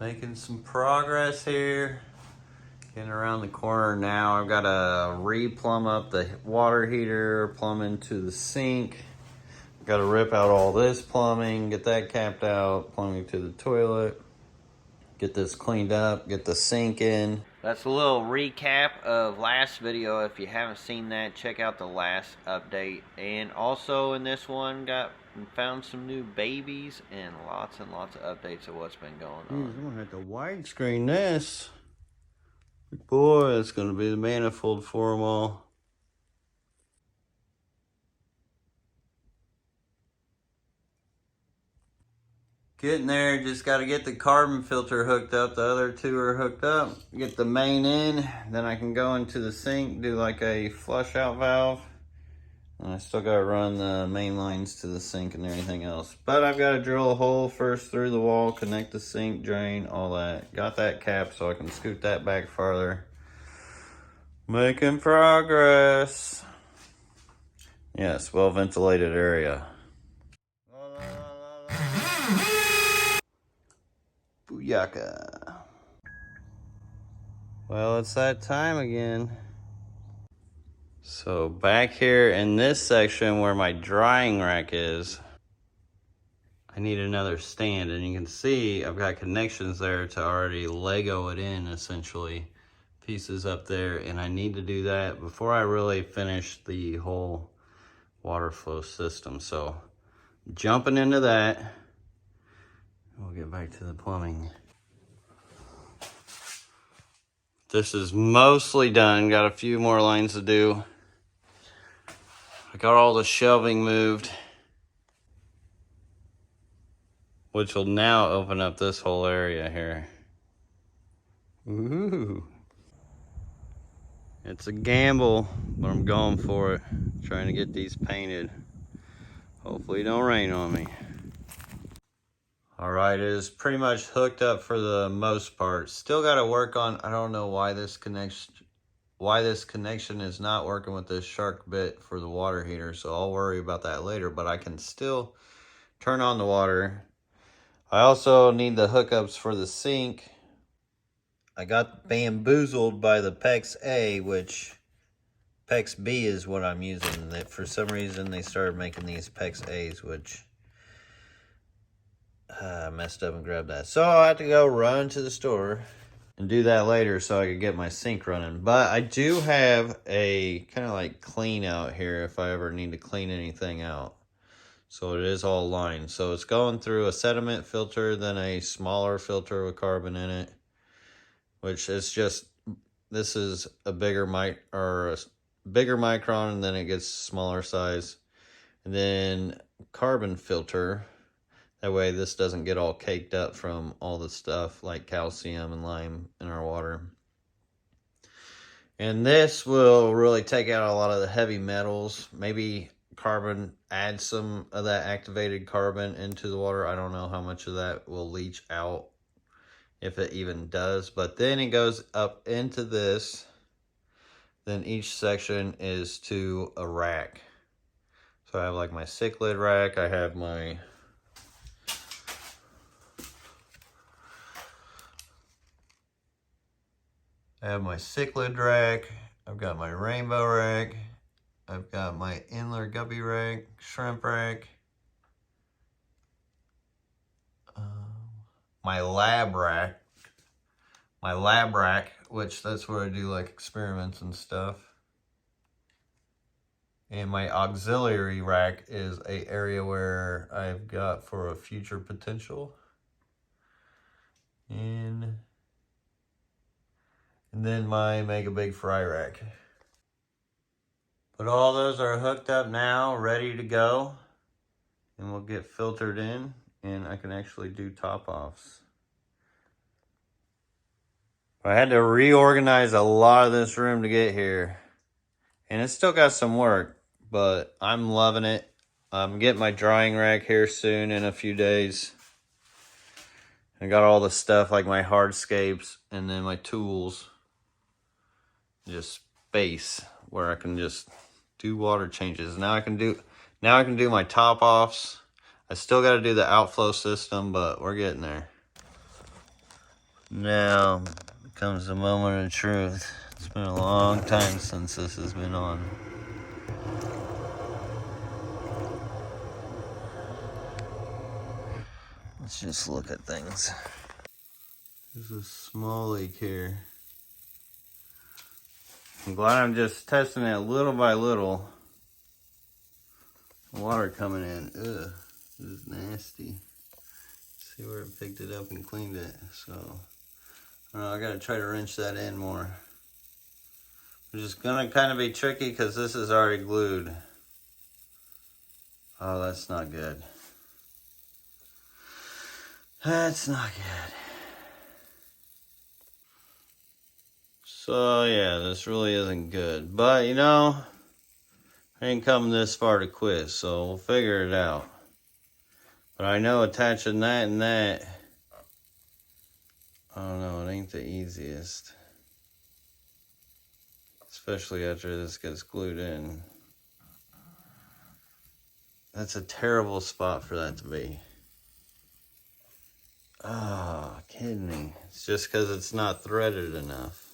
Making some progress here. Getting around the corner now. I've got to re-plumb up the water heater, plumb into the sink. Got to rip out all this plumbing, get that capped out, plumbing to the toilet. Get this cleaned up, get the sink in. That's a little recap of last video. If you haven't seen that, check out the last update. And also in this one, found some new babies and lots of updates of what's been going on. I'm gonna have to widescreen this. Boy, it's gonna be the manifold for them all. Getting there, just got to get the carbon filter hooked up. The other two are hooked up. Get the main in, then I can go into the sink, do like a flush out valve. And I still got to run the main lines to the sink and everything else. But I've got to drill a hole first through the wall, connect the sink, drain, all that. Got that cap so I can scoot that back farther. Making progress. Yes, well ventilated area. Booyaka. Well, it's that time again. So back here in this section where my drying rack is, I need another stand, and you can see I've got connections there to already Lego it in, essentially. Pieces up there, and I need to do that before I really finish the whole water flow system. So jumping into that, we'll get back to the plumbing. This is mostly done, got a few more lines to do. I got all the shelving moved, which will now open up this whole area here. Ooh. It's a gamble, but I'm going for it. Trying to get these painted. Hopefully it don't rain on me. All right, it is pretty much hooked up for the most part. Still got to work on, I don't know why this connection is not working with this shark bit for the water heater, so I'll worry about that later, but I can still turn on the water. I also need the hookups for the sink. I got bamboozled by the PEX A, which PEX B is what I'm using. That for some reason they started making these PEX A's, which I messed up and grabbed that. So I had to go run to the store and do that later so I could get my sink running. But I do have a kind of like clean out here if I ever need to clean anything out. So it is all lined. So it's going through a sediment filter, then a smaller filter with carbon in it, which is just, this is a bigger micron, and then it gets smaller size. And then carbon filter. That way this doesn't get all caked up from all the stuff like calcium and lime in our water. And this will really take out a lot of the heavy metals. Maybe carbon, add some of that activated carbon into the water. I don't know how much of that will leach out, if it even does. But then it goes up into this. Then each section is to a rack. So I have like my cichlid rack. I have my cichlid rack. I've got my rainbow rack. I've got my Inler guppy rack, shrimp rack. My lab rack. Which that's where I do like experiments and stuff. And my auxiliary rack is a area where I've got for a future potential. And then my mega big fry rack. But all those are hooked up now, ready to go. And we'll get filtered in, and I can actually do top offs. I had to reorganize a lot of this room to get here. And it's still got some work, but I'm loving it. I'm getting my drying rack here soon in a few days. I got all the stuff like my hardscapes and then my tools. Just space where I can just do water changes. Now I can do my top offs. I still got to do the outflow system, but we're getting there. Now comes the moment of truth. It's been a long time since this has been on. Let's just look at things. There's a small leak here. I'm glad I'm just testing it little by little. Water coming in. Ugh, this is nasty. See where it picked it up and cleaned it. So, I don't know, I gotta try to wrench that in more. Which is gonna kind of be tricky because this is already glued. Oh, that's not good. That's not good. So yeah, this really isn't good. But you know, I ain't come this far to quit, so we'll figure it out. But I know attaching that and that, I don't know, it ain't the easiest. Especially after this gets glued in. That's a terrible spot for that to be. Oh, kidding me. It's just because it's not threaded enough.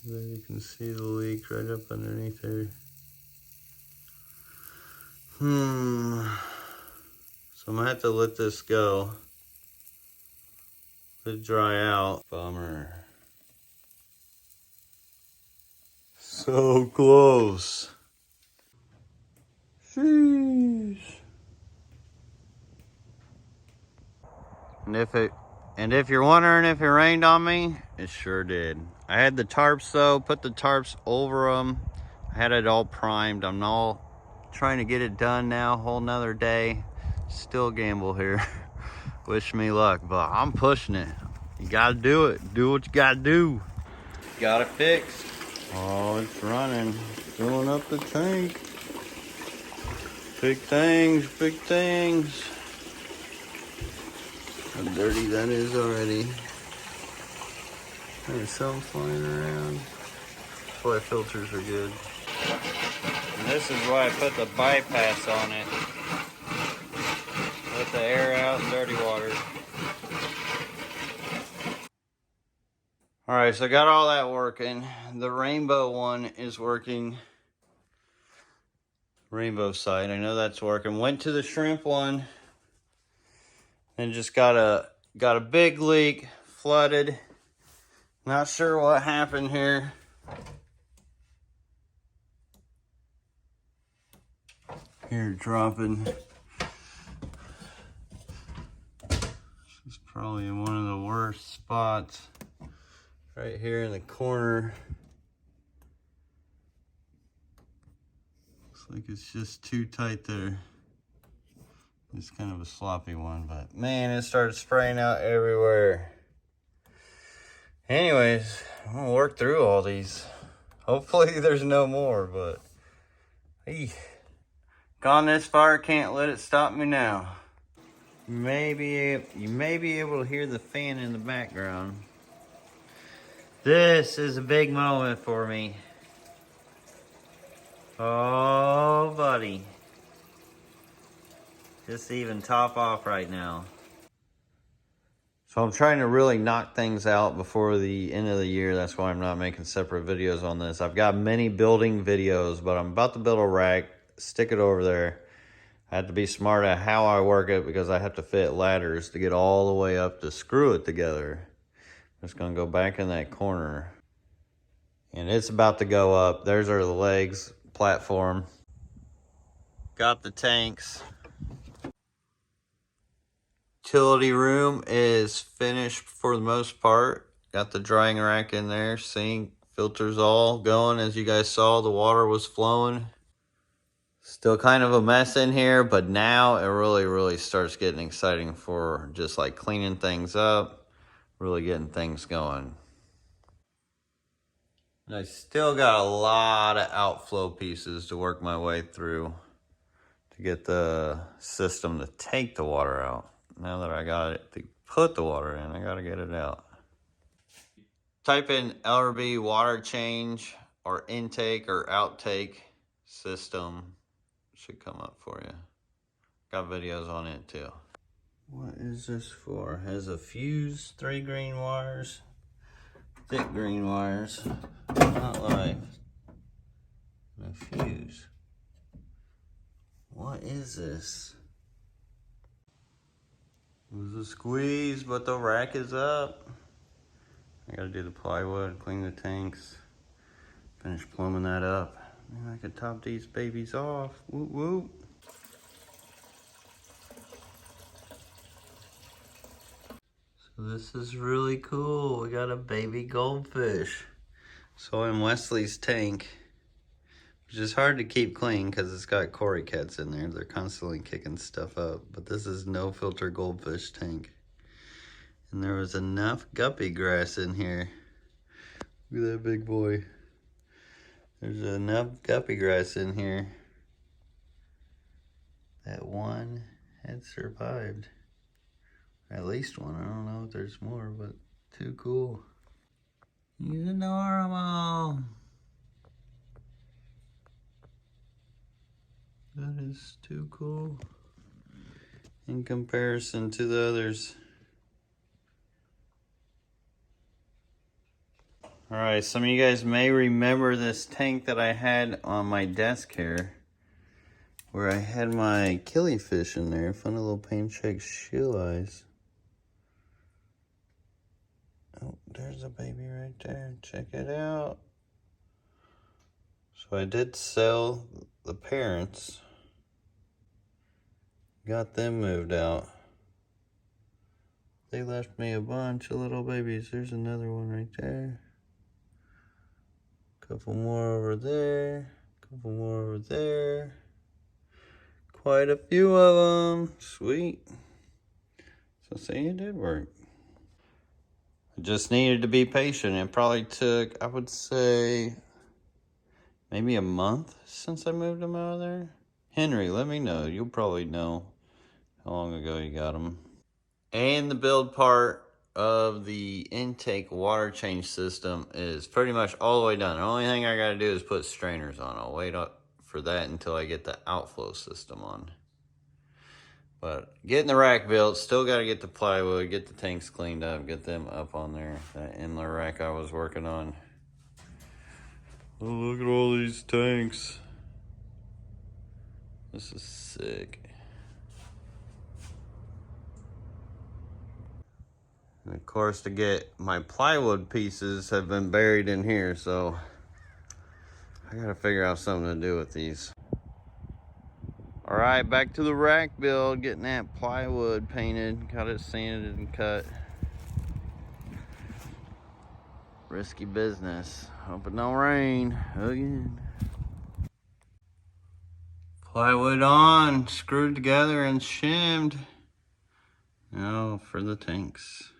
There you can see the leak right up underneath there. So I'm gonna have to let this go. Let it dry out. Bummer. So close. Sheesh. And if you're wondering if it rained on me, it sure did. I had the tarps though, put the tarps over them. I had it all primed. I'm all trying to get it done now, whole nother day. Still gamble here. Wish me luck, but I'm pushing it. You gotta do it. Do what you gotta do. Got it fixed. Oh, it's running. Filling up the tank. Big things, big things. How dirty that is already. There's some flying around. That's why filters are good. And this is why I put the bypass on it. Let the air out, dirty water. Alright, so I got all that working. The rainbow one is working. Rainbow side, I know that's working. Went to the shrimp one and just got a big leak, flooded. Not sure what happened here. Here, dropping. This is probably one of the worst spots. Right here in the corner. Looks like it's just too tight there. It's kind of a sloppy one, but man, it started spraying out everywhere. Anyways, I'm gonna work through all these. Hopefully there's no more, but hey, gone this far, can't let it stop me now. You may be able to hear the fan in the background. This is a big moment for me. Oh, buddy. Just even top off right now. So I'm trying to really knock things out before the end of the year. That's why I'm not making separate videos on this. I've got many building videos, but I'm about to build a rack, stick it over there. I have to be smart at how I work it because I have to fit ladders to get all the way up to screw it together. I'm just gonna go back in that corner. And it's about to go up. There's our legs, platform. Got the tanks. Utility room is finished for the most part. Got the drying rack in there, sink, filters all going. As you guys saw, the water was flowing. Still kind of a mess in here, but now it really starts getting exciting for just like cleaning things up, really getting things going. And I still got a lot of outflow pieces to work my way through to get the system to take the water out. Now that I got it to put the water in, I gotta get it out. Type in LRB water change or intake or outtake. system should come up for you. Got videos on it too. What is this for? Has a fuse, 3 green wires, thick green wires, not live, and a fuse. What is this? It was a squeeze, but the rack is up. I gotta do the plywood, clean the tanks, finish plumbing that up. And I could top these babies off. Whoop whoop. So this is really cool. We got a baby goldfish. So in Wesley's tank, which is hard to keep clean because it's got cory cats in there. They're constantly kicking stuff up. But this is no filter goldfish tank. And there was enough guppy grass in here. Look at that big boy. There's enough guppy grass in here that one had survived. At least one. I don't know if there's more, but too cool. He's adorable. That is too cool in comparison to the others. All right, some of you guys may remember this tank that I had on my desk here, where I had my killifish in there. Funny little paint check shield eyes. Oh, there's a baby right there. Check it out. So I did sell the parents. Got them moved out. They left me a bunch of little babies. There's another one right there. Couple more over there. Couple more over there. Quite a few of them. Sweet. So see, it did work. I just needed to be patient. It probably took, I would say, maybe a month since I moved them out of there. Henry, let me know. You'll probably know how long ago you got them. And the build part of the intake water change system is pretty much all the way done. The only thing I got to do is put strainers on. I'll wait up for that until I get the outflow system on. But getting the rack built, still got to get the plywood, get the tanks cleaned up, get them up on there. That inlet rack I was working on. Oh, look at all these tanks. This is sick. And of course, to get my plywood pieces have been buried in here, so I gotta figure out something to do with these. All right, back to the rack build, getting that plywood painted, got it sanded and cut. Risky business. Hope it don't rain again. Plywood on, screwed together and shimmed. Now for the tanks.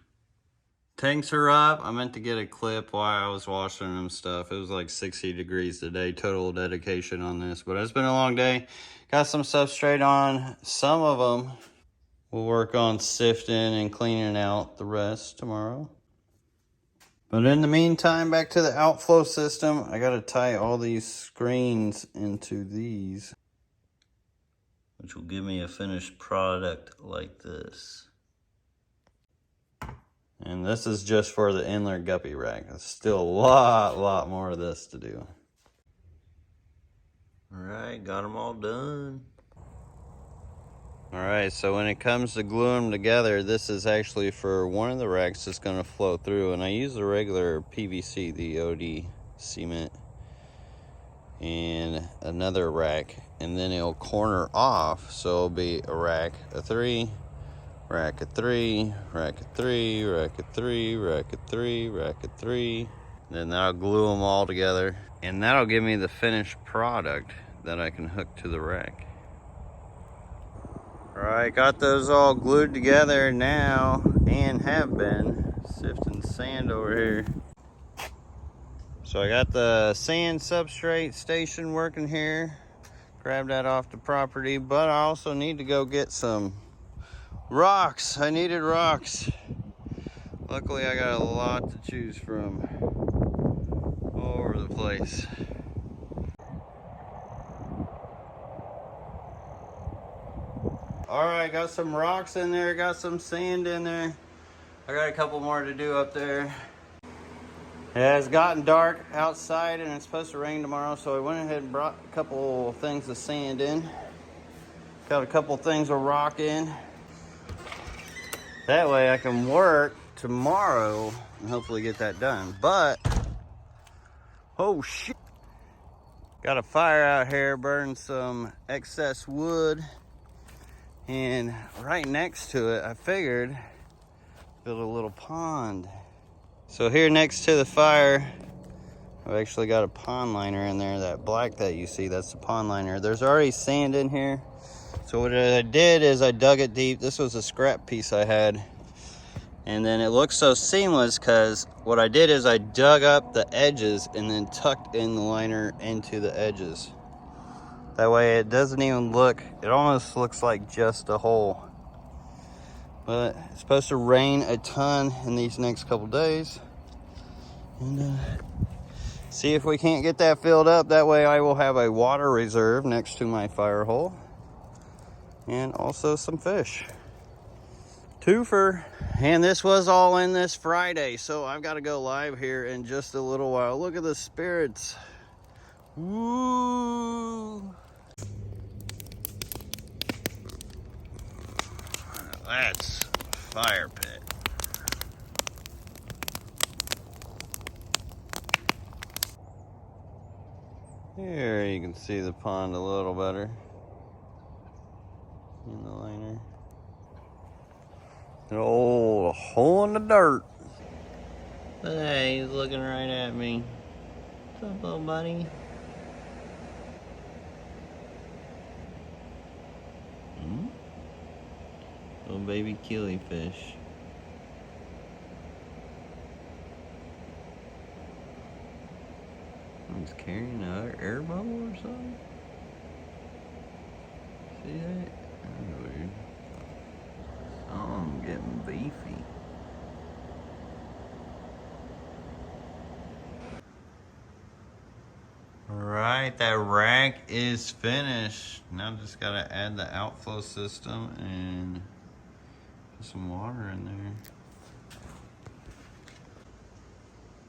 Tanks are up. I meant to get a clip while I was washing them stuff. It was like 60 degrees today. Total dedication on this, but it's been a long day. Got some substrate on some of them. We'll work on sifting and cleaning out the rest tomorrow. But in the meantime, back to the outflow system. I got to tie all these screens into these, which will give me a finished product like this. And this is just for the inlet guppy rack. There's still a lot more of this to do. All right, got them all done. All right, so when it comes to gluing them together, this is actually for one of the racks that's gonna flow through. And I use the regular PVC, the OD cement, and another rack. And then it'll corner off, so it'll be a rack of 3, rack of 3, rack of 3, rack of 3, rack of 3, rack of 3. Then that'll glue them all together, and that'll give me the finished product that I can hook to the rack. All right, got those all glued together now, and have been. Sifting sand over here. So I got the sand substrate station working here. Grabbed that off the property, but I also need to go get some rocks. I needed rocks. Luckily, I got a lot to choose from all over the place. All right, got some rocks in there, got some sand in there. I got a couple more to do up there. It has gotten dark outside and it's supposed to rain tomorrow, so I went ahead and brought a couple things of sand in. Got a couple things of rock in. That way I can work tomorrow and hopefully get that done. But, oh shit. Got a fire out here, burning some excess wood. And right next to it, I figured, build a little pond. So here next to the fire, I've actually got a pond liner in there. That black that you see, that's the pond liner. There's already sand in here. So what I did is I dug it deep. This was a scrap piece I had. And then it looks so seamless because what I did is I dug up the edges and then tucked in the liner into the edges. That way it doesn't even look, it almost looks like just a hole. But it's supposed to rain a ton in these next couple days. And see if we can't get that filled up. That way I will have a water reserve next to my fire hole. And also some fish. Twofer. And this was all in this Friday, so I've got to go live here in just a little while. Look at the spirits. Woo! That's fire pit. Here you can see the pond a little better in the liner. An old hole in the dirt. Hey, he's looking right at me. What's up, little buddy? Little baby killifish. He's carrying another air bubble or something. See that? That's weird. Oh, I'm getting beefy. Alright, that rack is finished. Now just gotta add the outflow system and put some water in there.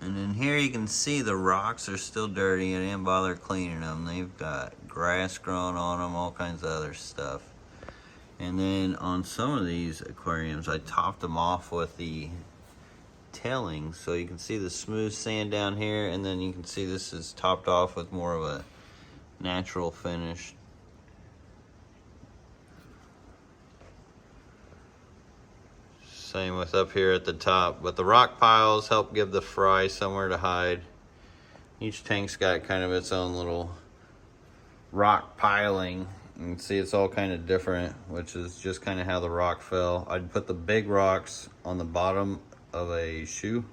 And in here you can see the rocks are still dirty. I didn't bother cleaning them. They've got grass growing on them, all kinds of other stuff. And then on some of these aquariums, I topped them off with the tailings. So you can see the smooth sand down here, and then you can see this is topped off with more of a natural finish. Same with up here at the top. But the rock piles help give the fry somewhere to hide. Each tank's got kind of its own little rock piling. You can see it's all kind of different, which is just kind of how the rock fell. I'd put the big rocks on the bottom of a shoe.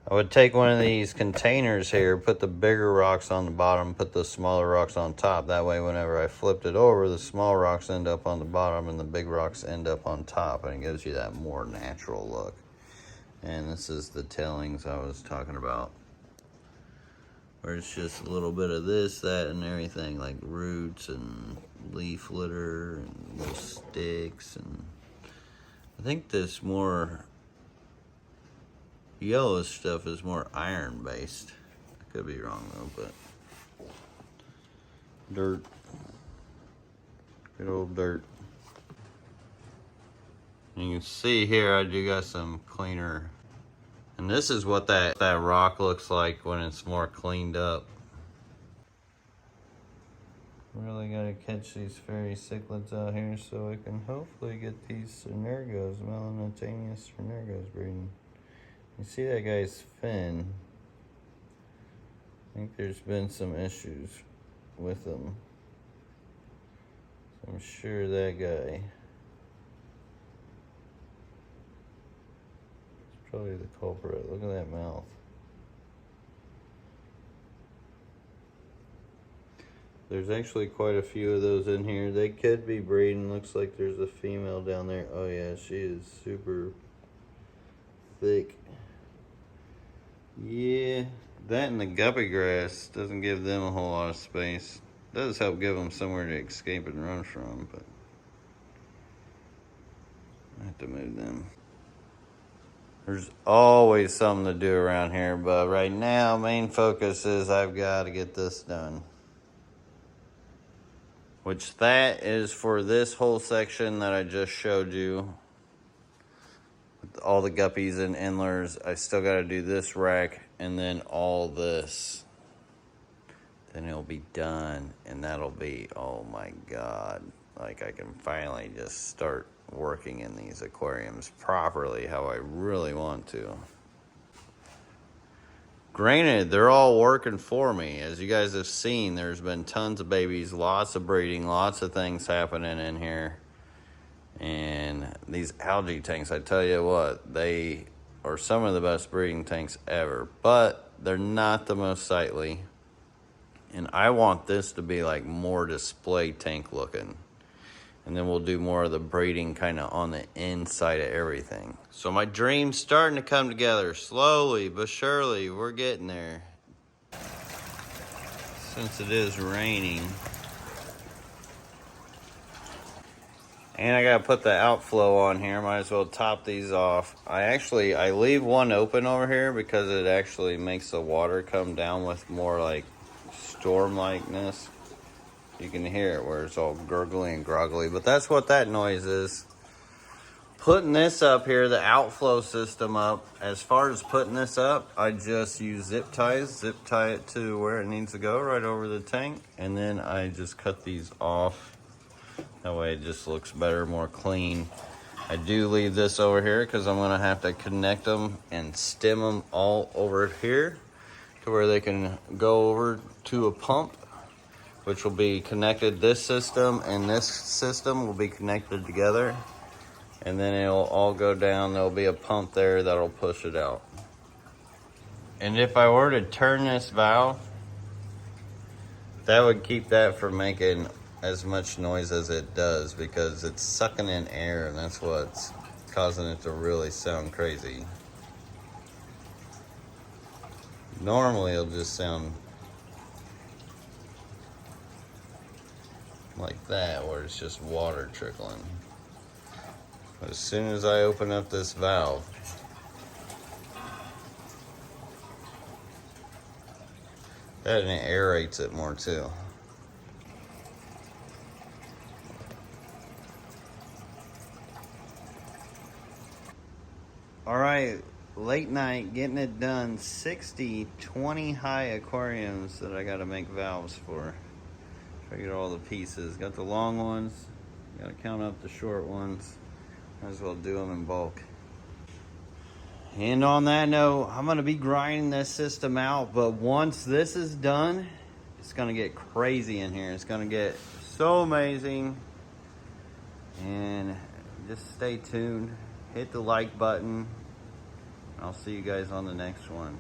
I would take one of these containers here, put the bigger rocks on the bottom, put the smaller rocks on top. That way whenever I flipped it over, the small rocks end up on the bottom and the big rocks end up on top, and it gives you that more natural look. And this is the tailings I was talking about, where it's just a little bit of this, that, and everything, like roots and leaf litter and little sticks. And I think this more yellow stuff is more iron based. I could be wrong though, but dirt. Good old dirt. And you can see here I do got some cleaner. And this is what that rock looks like when it's more cleaned up. Really gotta catch these fairy cichlids out here so I can hopefully get these Synergos, Melanotaenius Synergos breeding. You see that guy's fin. I think there's been some issues with him. So I'm sure that guy is probably the culprit. Look at that mouth. There's actually quite a few of those in here. They could be breeding. Looks like there's a female down there. Oh yeah, she is super thick. Yeah, that and the guppy grass doesn't give them a whole lot of space. Does help give them somewhere to escape and run from, but I have to move them. There's always something to do around here, but right now, main focus is I've got to get this done. Which that is for this whole section that I just showed you. With all the guppies and endlers, I still got to do this rack and then all this. Then it'll be done, and that'll be, oh my God. Like I can finally just start working in these aquariums properly how I really want to. Granted, they're all working for me. As you guys have seen, there's been tons of babies, lots of breeding, lots of things happening in here. And these algae tanks, I tell you what, they are some of the best breeding tanks ever. But they're not the most sightly. And I want this to be like more display tank looking. And then we'll do more of the breeding kind of on the inside of everything. So my dream's starting to come together slowly but surely. We're getting there. Since it is raining. And I gotta put the outflow on here. Might as well top these off. I leave one open over here because it actually makes the water come down with more like storm-likeness. You can hear it where it's all gurgly and groggly, but that's what that noise is. Putting this up here, the outflow system up, as far as putting this up, I just use zip ties, zip tie it to where it needs to go, right over the tank, and then I just cut these off. That way it just looks better, more clean. I do leave this over here because I'm gonna have to connect them and stem them all over here to where they can go over to a pump, which will be connected. This system and this system will be connected together, and then it'll all go down. There'll be a pump there that'll push it out. And if I were to turn this valve, that would keep that from making as much noise as it does, because it's sucking in air, and that's what's causing it to really sound crazy. Normally it'll just sound like that, where it's just water trickling. But as soon as I open up this valve, that aerates it more too. All right, late night, getting it done. 60 20 high aquariums that I gotta make valves for. Try to get all the pieces. Got the long ones, gotta count up the short ones. Might as well do them in bulk. And on that note, I'm gonna be grinding this system out, but once this is done, it's gonna get crazy in here. It's gonna get so amazing. And just stay tuned. Hit the like button. I'll see you guys on the next one.